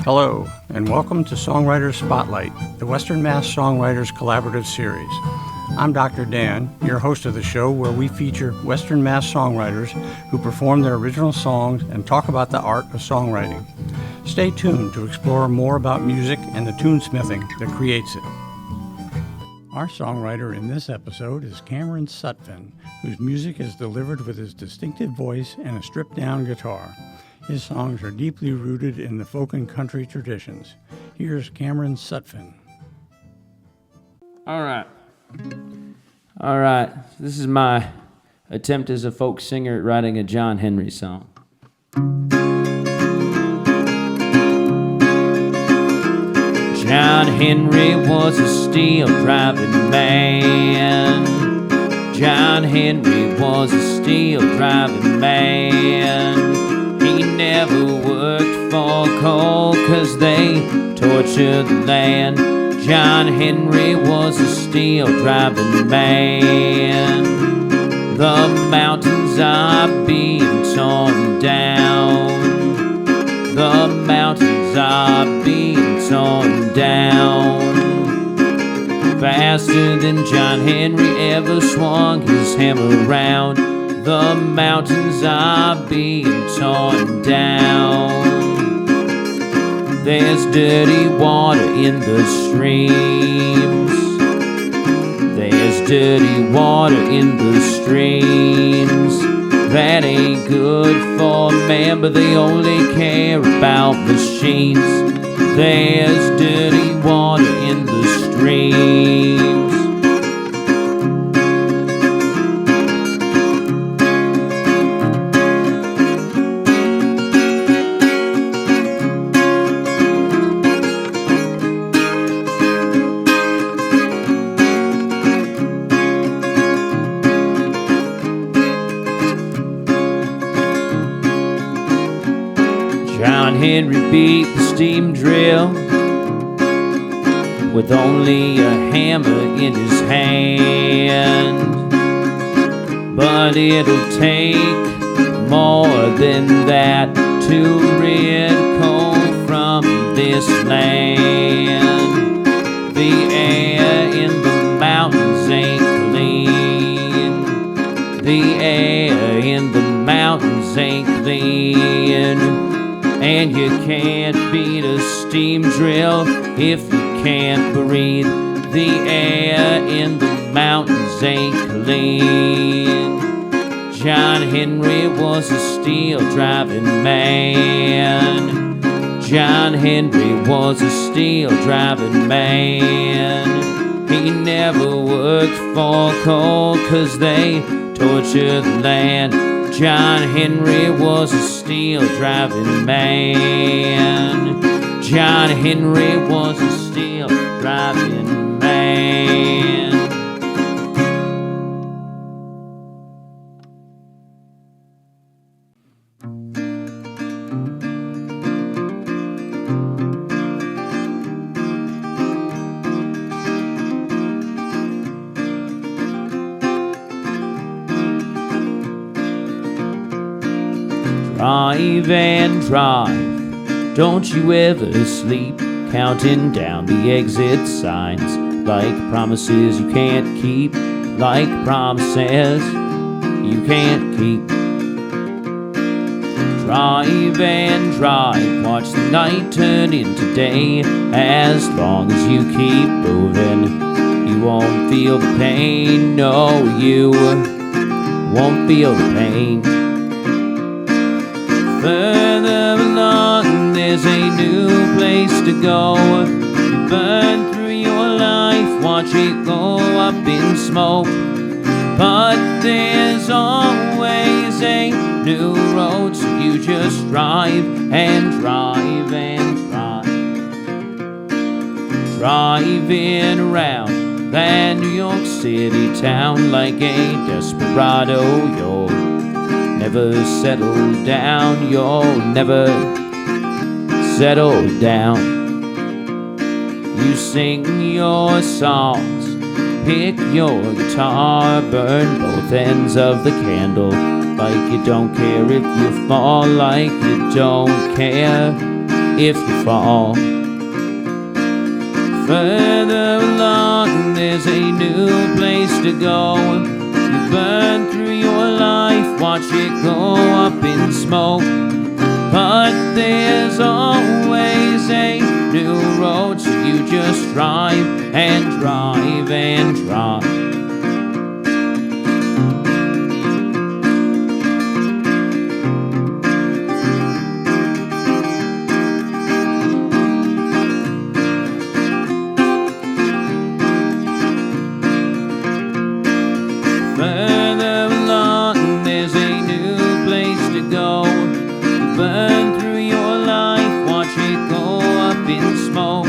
Hello, and welcome to Songwriters Spotlight, the Western Mass Songwriters Collaborative Series. I'm Dr. Dan, your host of the show, where we feature Western Mass songwriters who perform their original songs and talk about the art of songwriting. Stay tuned to explore more about music and the tunesmithing that creates it. Our songwriter in this episode is Cameron Sutphin, whose music is delivered with his distinctive voice and a stripped-down guitar. His songs are deeply rooted in the folk and country traditions. Here's Cameron Sutphin. All right. This is my attempt as a folk singer at writing a John Henry song. John Henry was a steel-driving man. John Henry was a steel-driving man. He never worked for coal 'cause they tortured the land. John Henry was a steel-driving man. The mountains are being torn down. The mountains are being torn down. Faster than John Henry ever swung his hammer around. The mountains are being torn down. There's dirty water in the streams. There's dirty water in the streams. That ain't good for man, but they only care about machines. There's dirty water in the streams. John Henry beat the steam drill with only a hammer in his hand. But it'll take more than that to rid coal from this land. The air in the mountains ain't clean. The air in the mountains ain't clean. And you can't beat a steam drill if you can't breathe. The air in the mountains ain't clean. John Henry was a steel-driving man. John Henry was a steel-driving man. He never worked for coal 'cause they tortured the land. John Henry was a steel-driving man. John Henry was a steel-driving man. Drive and drive, don't you ever sleep, counting down the exit signs, like promises you can't keep, like promises you can't keep. Drive and drive, watch the night turn into day. As long as you keep moving, you won't feel the pain. No, you won't feel the pain. Further along, there's a new place to go. You burn through your life, watch it go up in smoke. But there's always a new road, so you just drive and drive and drive. Driving around that New York City town like a desperado, you'll never settle down, you'll never settle down. You sing your songs, pick your guitar, burn both ends of the candle, like you don't care if you fall, like you don't care if you fall. Further along, there's a new place to go. You burn through your life, watch it go up in smoke. But there's always a new road, so you just drive and drive and drive. Further along, there's a new place to go. You burn through your life, watch it go up in smoke.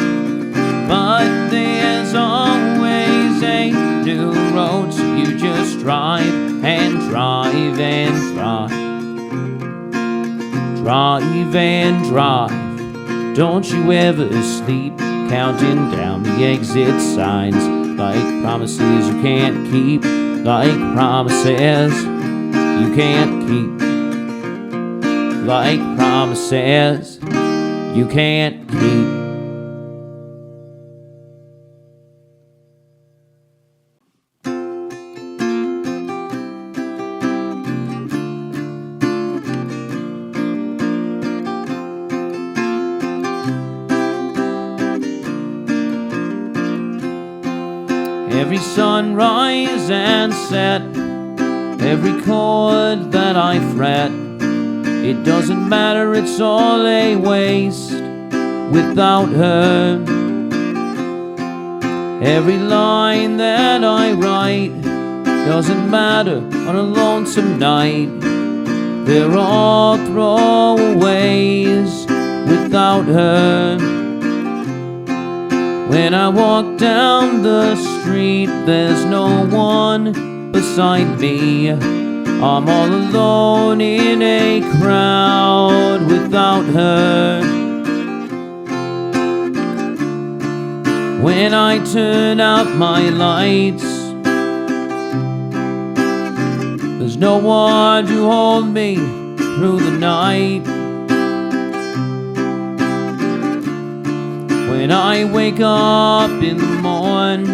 But there's always a new road, so you just drive and drive and drive. Drive and drive. Don't you ever sleep, counting down the exit signs, like promises you can't keep, like promises you can't keep, like promises you can't keep. Every sunrise and set, every chord that I fret, it doesn't matter, it's all a waste without her. Every line that I write doesn't matter on a lonesome night. They're all throwaways without her. When I walk down the street, there's no one beside me. I'm all alone in a crowd without her. When I turn out my lights, there's no one to hold me through the night. When I wake up in the morn,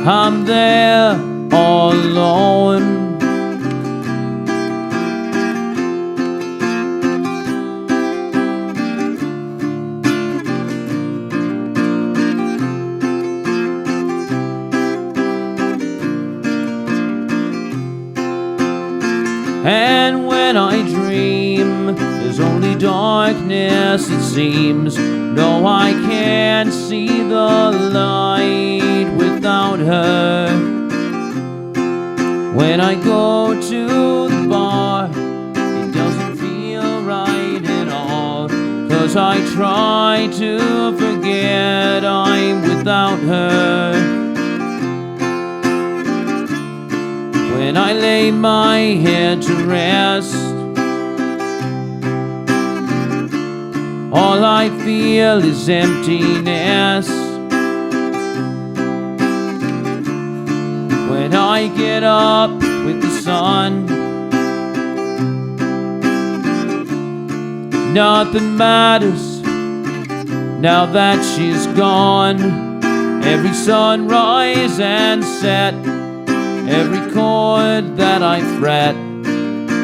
I'm there all alone. And when I dream, there's only darkness it seems. No, I can't see the light without her. When I go to the bar, it doesn't feel right at all, 'cause I try to forget I'm without her. When I lay my head to rest, all I feel is emptiness. When I get up with the sun, nothing matters now that she's gone. Every sunrise and set, every chord that I fret,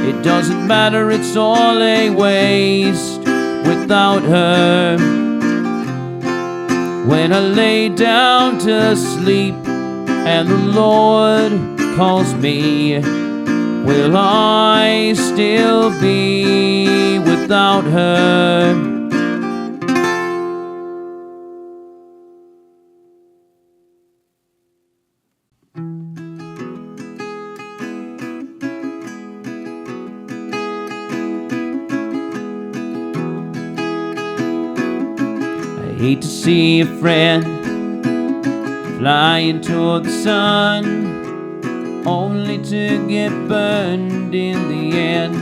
it doesn't matter, it's all a waste without her. When I lay down to sleep and the Lord calls me, will I still be without her? I hate to see a friend flying toward the sun, only to get burned in the end.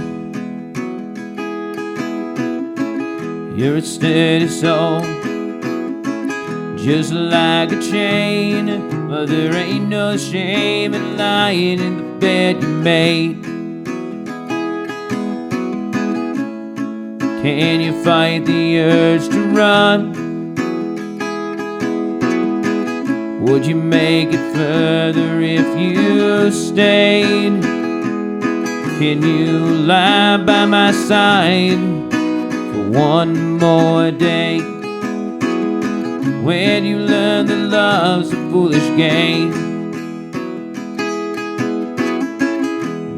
You're a sturdy soul, just like a chain, but there ain't no shame in lying in the bed you made. Can you fight the urge to run? Would you make it further if you stayed? Can you lie by my side for one more day? When you learn that love's a foolish game,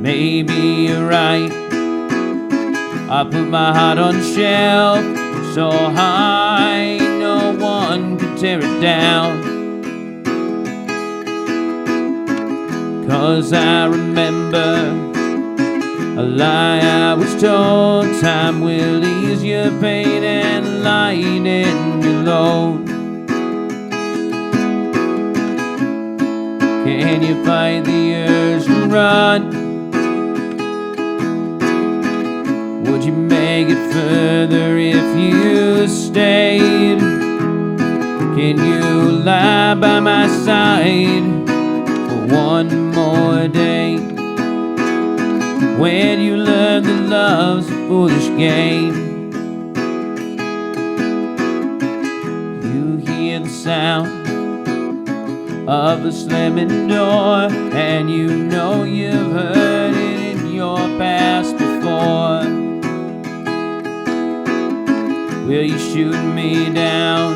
maybe you're right. I put my heart on the shelf so high no one could tear it down. 'Cause I remember a lie I was told. Time will ease your pain and lighten your load. Can you fight the urge to run? Would you make it further if you stayed? Can you lie by my side for one more day? When you learn that love's a foolish game, you hear the sound of a slamming door, and you know you've heard it in your past before. Will you shoot me down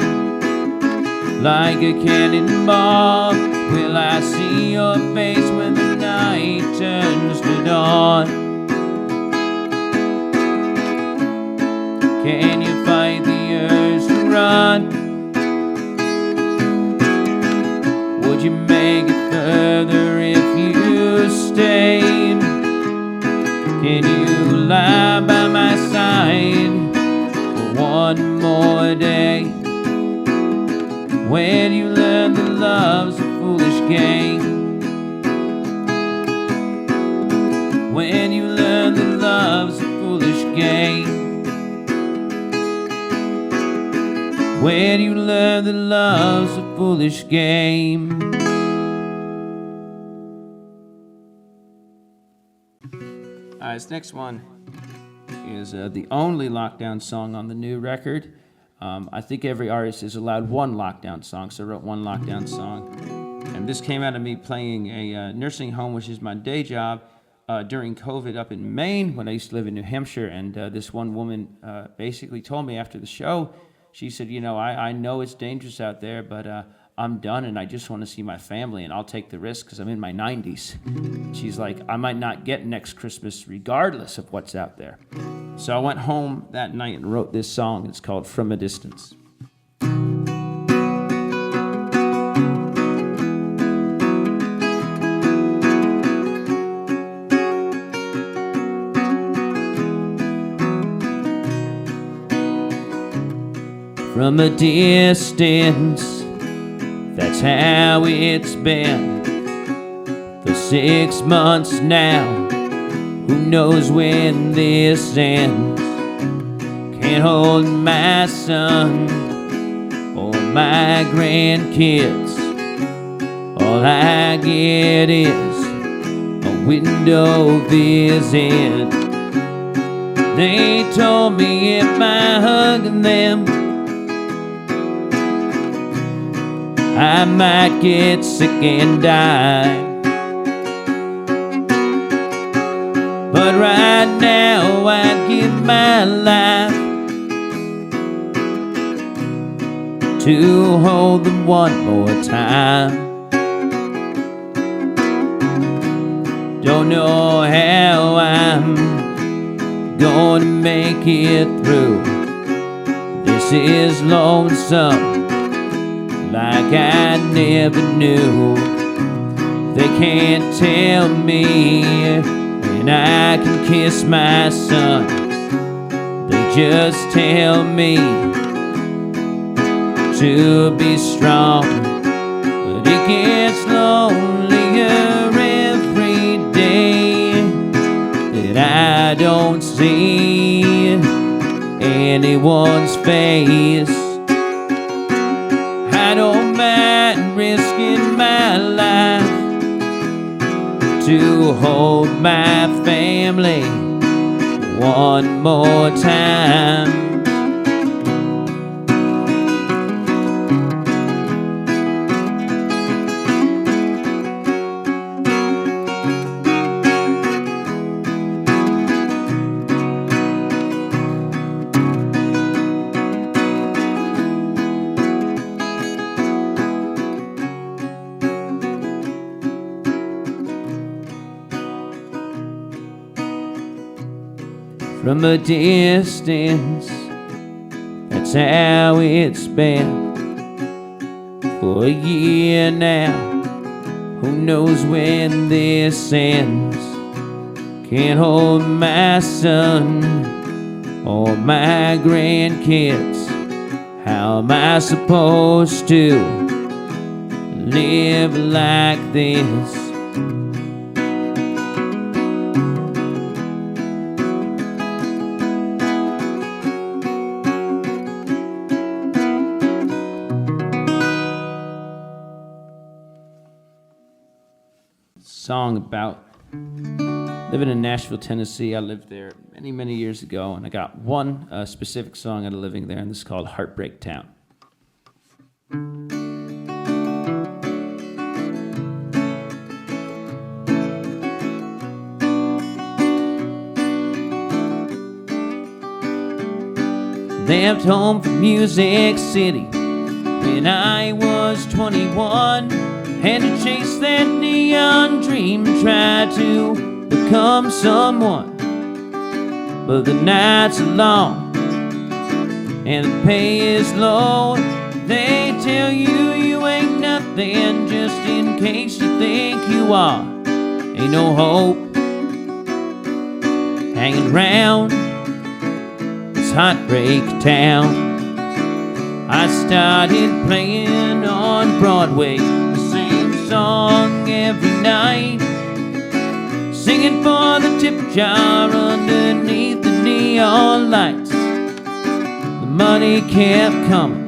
like a cannonball? Will I see your face when the night turns to dawn? Can you fight the urge to run? Would you make it further if you stayed? Can you lie by my side for one more day? When you learn that love's a foolish game, when you learn that love's a foolish game, when you learn that love's a foolish game. All right, this next one is the only lockdown song on the new record. I think every artist is allowed one lockdown song, so I wrote one lockdown song. And this came out of me playing a nursing home, which is my day job, during COVID up in Maine when I used to live in New Hampshire. And this one woman basically told me after the show, she said, you know, I know it's dangerous out there, but I'm done and I just want to see my family and I'll take the risk because I'm in my 90s. She's like, I might not get next Christmas regardless of what's out there. So I went home that night and wrote this song. It's called From a Distance. From a distance, that's how it's been for 6 months now. Who knows when this ends? Can't hold my son or my grandkids. All I get is a window visit. They told me if I hug them, I might get sick and die. But right now I'd give my life to hold them one more time. Don't know how I'm gonna make it through. This is lonesome like I never knew. They can't tell me when I can kiss my son. They just tell me to be strong. But it gets lonelier every day that I don't see anyone's face. I don't mind risking my life to hold my family one more time. From a distance, that's how it's been for a year now. Who knows when this ends? Can't hold my son or my grandkids. How am I supposed to live like this? Song about living in Nashville, Tennessee. I lived there many years ago, and I got one specific song out of living there, and this is called Heartbreak Town. Left home from Music City when I was 21. Had to chase that neon dream, try to become someone. But the nights are long and the pay is low. They tell you you ain't nothing just in case you think you are. Ain't no hope hanging round this heartbreak town. I started playing on Broadway, song every night, singing for the tip jar underneath the neon lights. The money kept coming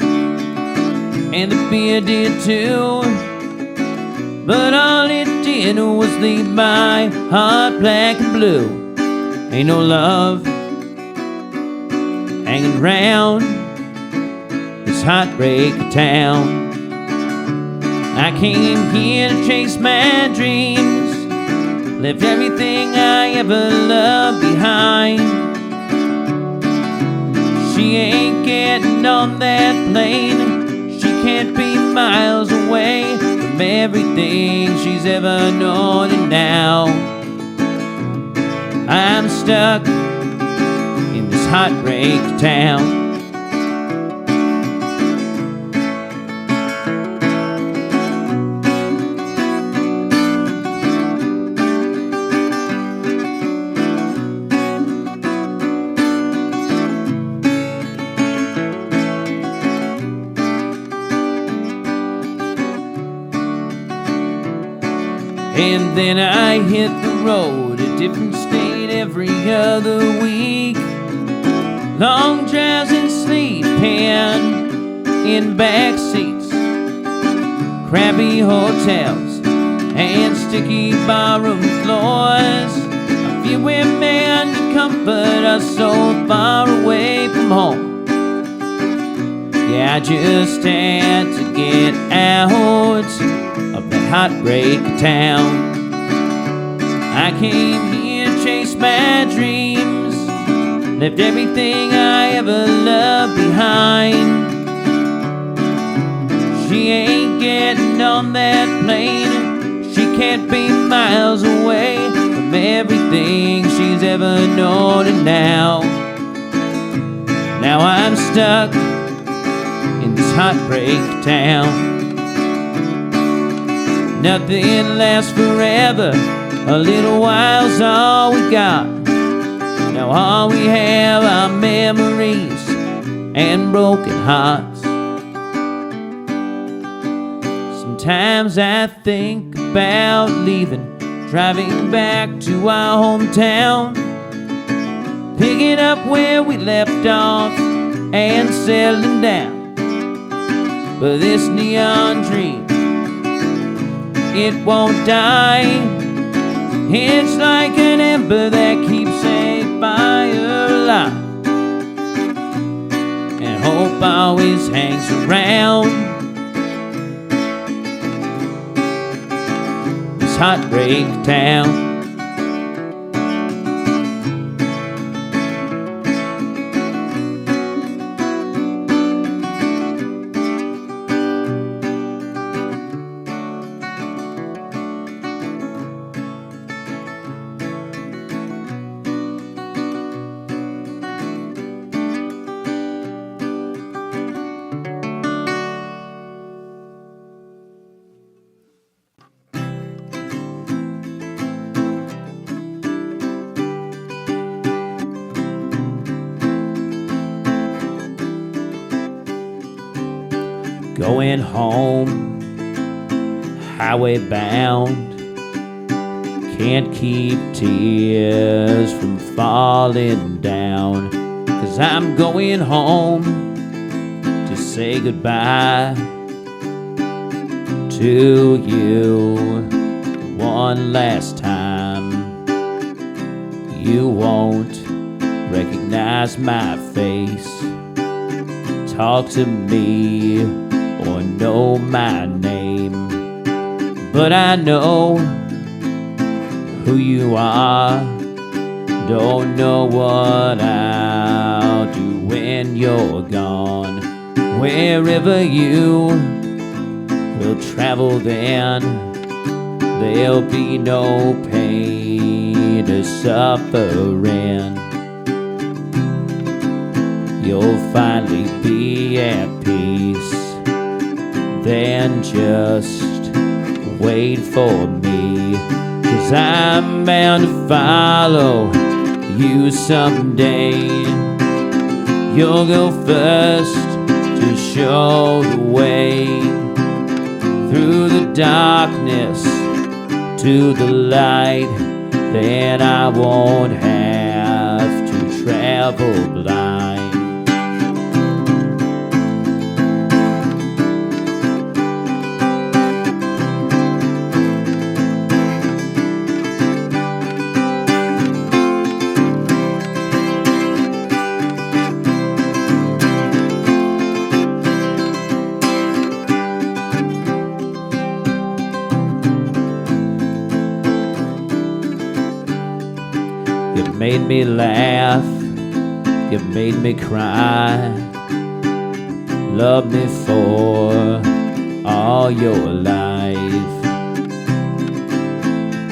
and the beer did too, but all it did was leave my heart black and blue. Ain't no love hanging round this heartbreak town. I came here to chase my dreams, left everything I ever loved behind. She ain't getting on that plane, she can't be miles away from everything she's ever known, and now I'm stuck in this heartbreak town. And then I hit the road, a different state every other week. Long drives and sleeping in back seats, crappy hotels and sticky barroom floors. A few women to comfort us so far away from home. Yeah, I just had to get out of that heartbreak town. I came here to chase my dreams, left everything I ever loved behind. She ain't getting on that plane, she can't be miles away from everything she's ever known, and now I'm stuck in this heartbreak town. Nothing lasts forever, a little while's all we got. Now all we have are memories and broken hearts. Sometimes I think about leaving, driving back to our hometown, picking up where we left off and settling down. But this neon dream, it won't die. It's like an ember that keeps a fire alive, and hope always hangs around this heartbreak town. Going home, highway bound, can't keep tears from falling down, 'cause I'm going home to say goodbye to you one last time. You won't recognize my face, talk to me or know my name, but I know who you are. Don't know what I'll do when you're gone. Wherever you will travel then, there'll be no pain or suffering. You'll finally be at peace. Then just wait for me, 'cause I'm bound to follow you someday. You'll go first to show the way through the darkness to the light. Then I won't have to travel blind. You've made me laugh, you've made me cry, loved me for all your life.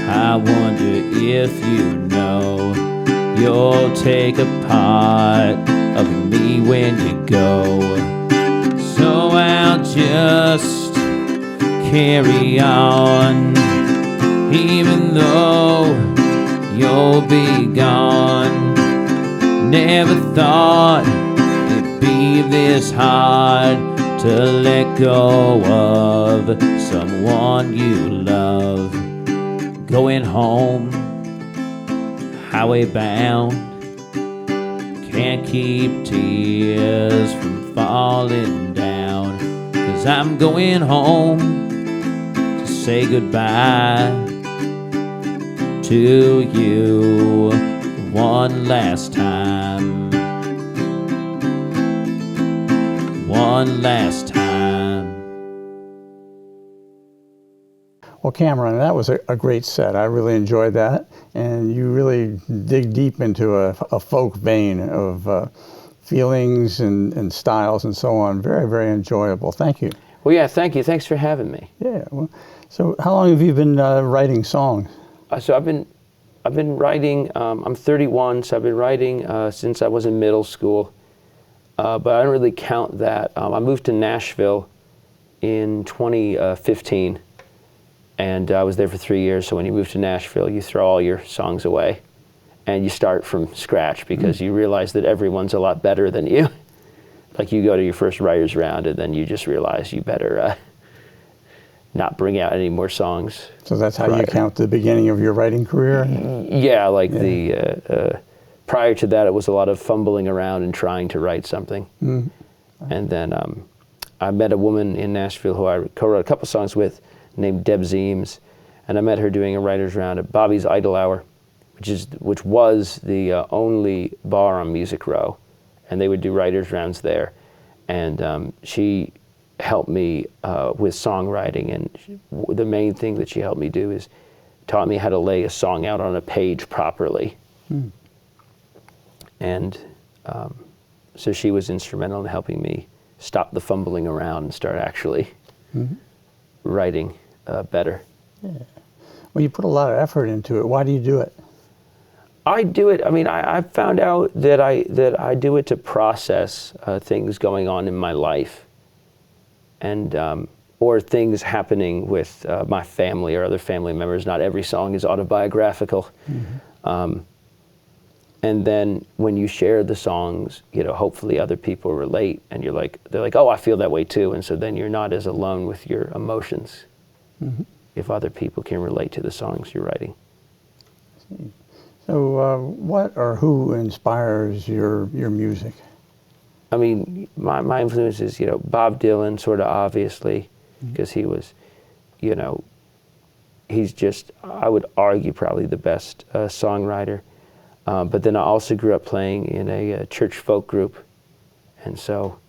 I wonder if you know you'll take a part of me when you go. So I'll just carry on, even though you'll be gone. Never thought it'd be this hard to let go of someone you love. Going home, highway bound, can't keep tears from falling down, 'cause I'm going home to say goodbye to you one last time. One last time. Well, Cameron, that was a great set. I really enjoyed that. And you really dig deep into a folk vein of feelings and styles and so on. Very, very enjoyable. Thank you. Well, yeah, thank you. Thanks for having me. Yeah. Well, so how long have you been writing songs? So I've been writing. I'm 31, so I've been writing since I was in middle school. But I don't really count that. I moved to Nashville in 2015, and I was there for 3 years. So when you move to Nashville, you throw all your songs away, and you start from scratch because you realize that everyone's a lot better than you. Like you go to your first writer's round, and then you just realize you better not bring out any more songs. So that's how you count the beginning of your writing career? Yeah, like the prior to that, it was a lot of fumbling around and trying to write something. And then I met a woman in Nashville who I co-wrote a couple songs with, named Deb Zeems, And I met her doing a writer's round at Bobby's Idle Hour, which was the only bar on Music Row, and they would do writer's rounds there. And she helped me with songwriting, and the main thing that she helped me do is taught me how to lay a song out on a page properly. And so she was instrumental in helping me stop the fumbling around and start actually writing better. Yeah. Well, you put a lot of effort into it. Why do you do it? I do it. I mean, I found out that I do it to process things going on in my life, and or things happening with my family or other family members. Not every song is autobiographical. And then when you share the songs, you know, hopefully other people relate, and they're like, oh, I feel that way too. And so then you're not as alone with your emotions if other people can relate to the songs you're writing. So what or who inspires your music? I mean, my influence is, you know, Bob Dylan, sort of obviously, because he was, you know, he's just, I would argue, probably the best songwriter. But then I also grew up playing in a church folk group, and so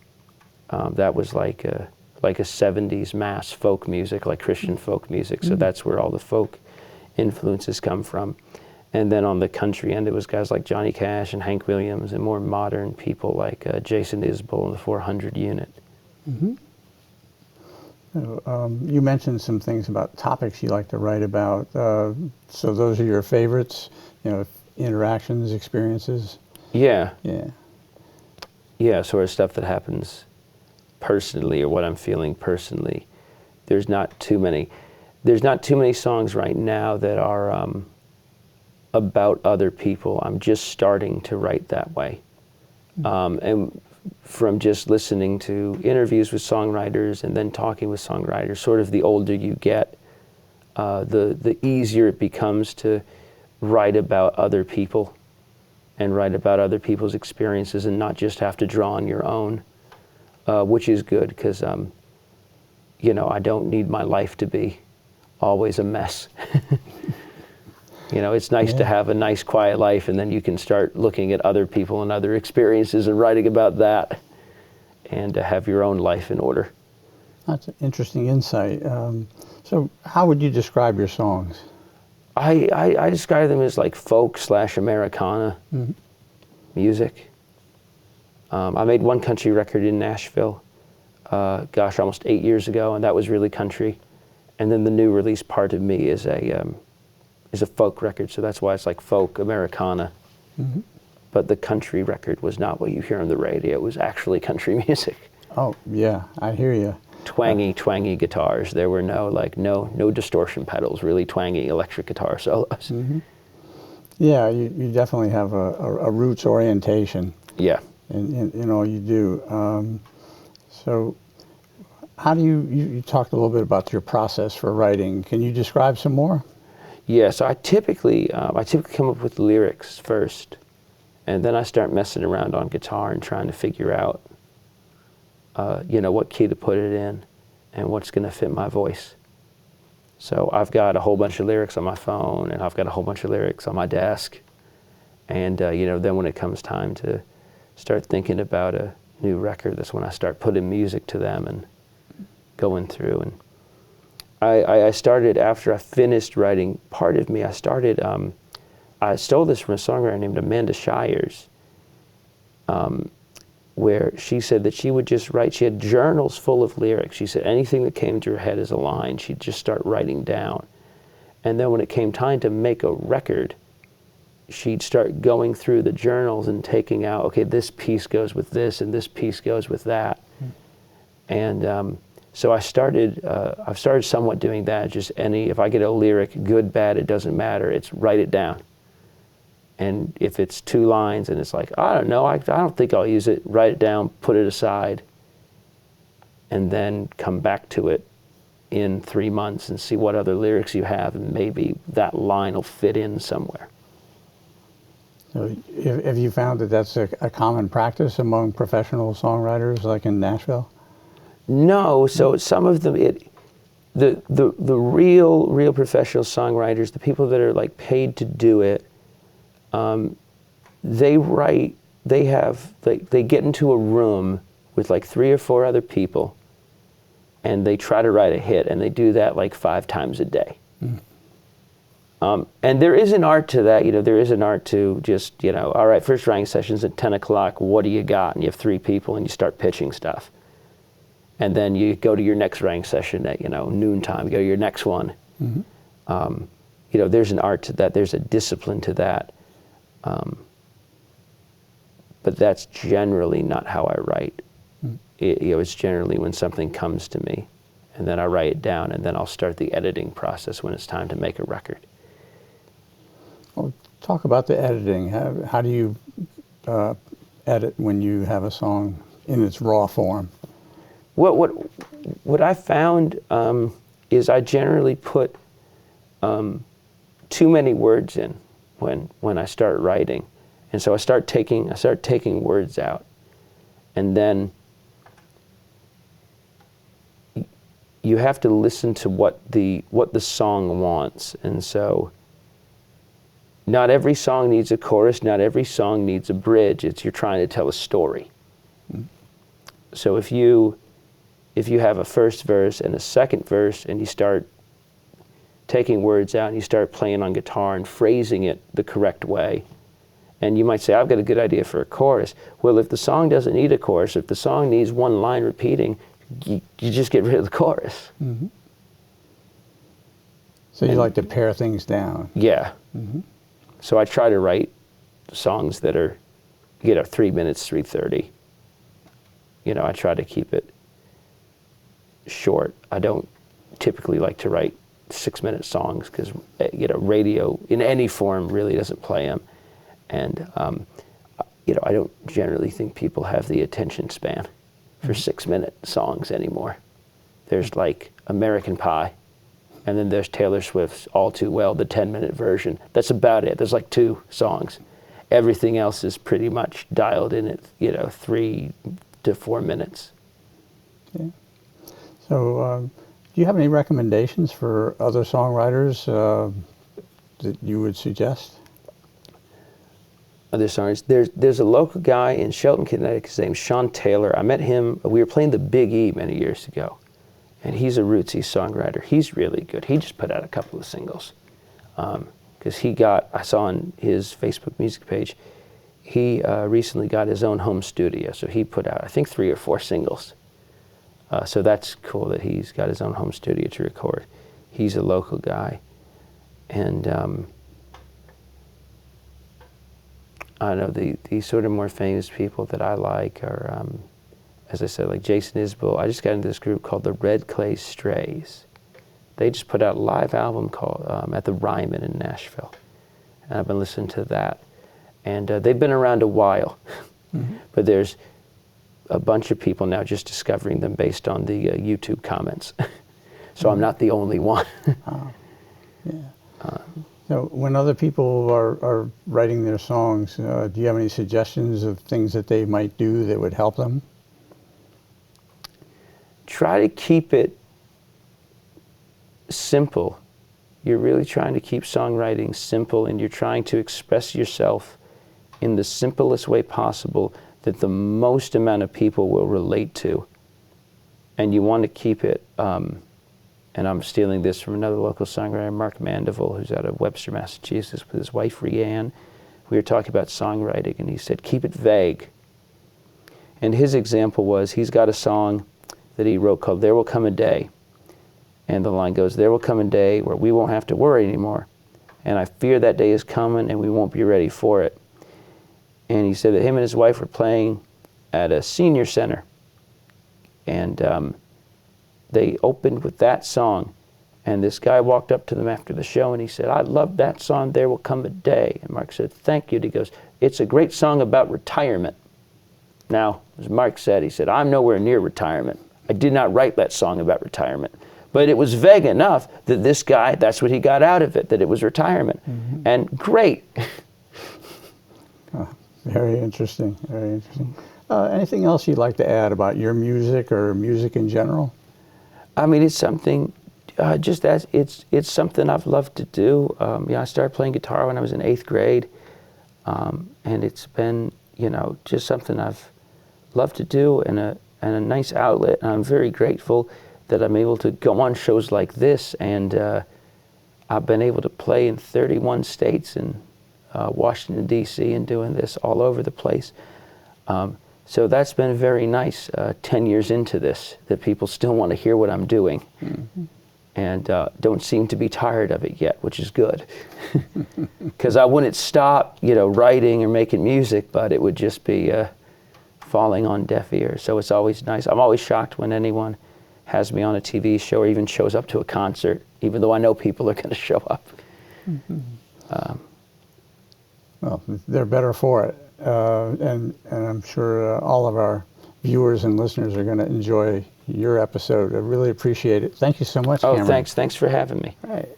that was like a 70s mass folk music, like Christian folk music. So that's where all the folk influences come from. And then on the country end, it was guys like Johnny Cash and Hank Williams, and more modern people like Jason Isbell and the 400 Unit. You mentioned some things about topics you like to write about. So those are your favorites, you know, interactions, experiences? Yeah. Yeah. Yeah, sort of stuff that happens personally, or what I'm feeling personally. There's not too many songs right now that are about other people. I'm just starting to write that way. And from just listening to interviews with songwriters and then talking with songwriters, sort of the older you get, the easier it becomes to write about other people and write about other people's experiences, and not just have to draw on your own, which is good, because you know, I don't need my life to be always a mess. You know, it's nice to have a nice, quiet life, and then you can start looking at other people and other experiences and writing about that, and to have your own life in order. That's an interesting insight. So how would you describe your songs? I describe them as like folk / Americana music. I made one country record in Nashville, almost 8 years ago, and that was really country. And then the new release part of me is a folk record, so that's why it's like folk Americana. But the country record was not what you hear on the radio. It was actually country music. Oh, yeah, I hear you. Twangy guitars. There were no distortion pedals, really twangy electric guitar solos. Yeah, you definitely have a roots orientation. Yeah. In all you do. So how do you talked a little bit about your process for writing. Can you describe some more? Yeah, so I typically come up with lyrics first, and then I start messing around on guitar and trying to figure out, you know, what key to put it in and what's going to fit my voice. So I've got a whole bunch of lyrics on my phone, and I've got a whole bunch of lyrics on my desk. And, you know, then when it comes time to start thinking about a new record, that's when I start putting music to them and going through. And I started, after I finished writing Part of Me, I stole this from a songwriter named Amanda Shires, where she said that she would just write. She had journals full of lyrics. She said anything that came to her head as a line, she'd just start writing down. And then when it came time to make a record, she'd start going through the journals and taking out, okay, this piece goes with this and this piece goes with that. And so I've started somewhat doing that. Just if I get a lyric, good, bad, it doesn't matter. It's write it down. And if it's 2 lines and it's like, I don't know, I don't think I'll use it, write it down, put it aside, and then come back to it in 3 months and see what other lyrics you have, and maybe that line will fit in somewhere. So have you found that that's a common practice among professional songwriters like in Nashville? No, so some of them, the real professional songwriters, the people that are like paid to do it, they write. They get into a room with like 3 or 4 other people, and they try to write a hit, and they do that like 5 times a day. And there is an art to that, there is an art to just, all right, first writing session's at 10 o'clock, what do you got? And you have 3 people, and you start pitching stuff. And then you go to your next writing session at, noontime, you go to your next one. There's an art to that, there's a discipline to that. But that's generally not how I write. It's generally when something comes to me, and then I write it down, and then I'll start the editing process when it's time to make a record. Well, talk about the editing. How do you edit when you have a song in its raw form? What I found is I generally put too many words in when I start writing, and so I start taking words out, and then you have to listen to what the song wants, and so not every song needs a chorus, not every song needs a bridge. You're trying to tell a story. So if you have a first verse and a second verse, and you start taking words out and you start playing on guitar and phrasing it the correct way, and you might say, I've got a good idea for a chorus. Well, if the song doesn't need a chorus, if the song needs one line repeating, you just get rid of the chorus. So you like to pare things down? Yeah. So I try to write songs that are, 3 minutes, 3:30. I try to keep it short. I don't typically like to write 6-minute songs because, radio in any form really doesn't play them. And, I don't generally think people have the attention span for 6-minute songs anymore. There's like American Pie, and then there's Taylor Swift's All Too Well, the 10-minute version. That's about it. There's like 2 songs. Everything else is pretty much dialed in at, 3 to 4 minutes. Okay. So do you have any recommendations for other songwriters that you would suggest? Other songs. There's a local guy in Shelton, Connecticut. His name's Sean Taylor. I met him. We were playing the Big E many years ago, and he's a rootsy songwriter. He's really good. He just put out a couple of singles because I saw on his Facebook music page, he recently got his own home studio. So he put out, I think, 3 or 4 singles. So that's cool that he's got his own home studio to record. He's a local guy, and I know the sort of more famous people that I like are, as I said, like Jason Isbell. I just got into this group called the Red Clay Strays. They just put out a live album called at the Ryman in Nashville, and I've been listening to that. And they've been around a while, but there's a bunch of people now just discovering them based on the YouTube comments. So I'm not the only one. So when other people are writing their songs, do you have any suggestions of things that they might do that would help them? Try to keep it simple. You're really trying to keep songwriting simple, and you're trying to express yourself in the simplest way possible that the most amount of people will relate to. And you want to keep it, and I'm stealing this from another local songwriter, Mark Mandeville, who's out of Webster, Massachusetts, with his wife, Rhianne. We were talking about songwriting, and he said, keep it vague. And his example was, he's got a song that he wrote called There Will Come a Day. And the line goes, there will come a day where we won't have to worry anymore. And I fear that day is coming, and we won't be ready for it. And he said that him and his wife were playing at a senior center. And they opened with that song, and this guy walked up to them after the show and he said, I love that song, There Will Come a Day. And Mark said, thank you. And he goes, it's a great song about retirement. Now, as Mark said, he said, I'm nowhere near retirement. I did not write that song about retirement. But it was vague enough that this guy, that's what he got out of it, that it was retirement. And great. Very interesting, very interesting. Anything else you'd like to add about your music or music in general? I mean, it's something, just as it's something I've loved to do. I started playing guitar when I was in 8th grade, and it's been just something I've loved to do and a nice outlet. And I'm very grateful that I'm able to go on shows like this, and I've been able to play in 31 states and Washington D.C. and doing this all over the place. So that's been very nice. 10 years into this, that people still want to hear what I'm doing. Mm-hmm. And don't seem to be tired of it yet, which is good. Because I wouldn't stop, writing or making music, but it would just be falling on deaf ears. So it's always nice. I'm always shocked when anyone has me on a TV show or even shows up to a concert, even though I know people are going to show up. Mm-hmm. Well, they're better for it. And I'm sure all of our viewers and listeners are going to enjoy your episode. I really appreciate it. Thank you so much, Cameron. Oh, thanks for having me. Right.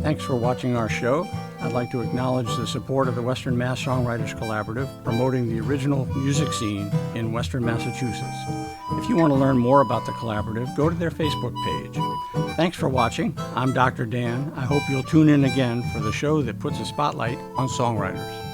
Thanks for watching our show. I'd like to acknowledge the support of the Western Mass Songwriters Collaborative, promoting the original music scene in Western Massachusetts. If you want to learn more about the collaborative, go to their Facebook page. Thanks for watching. I'm Dr. Dan. I hope you'll tune in again for the show that puts a spotlight on songwriters.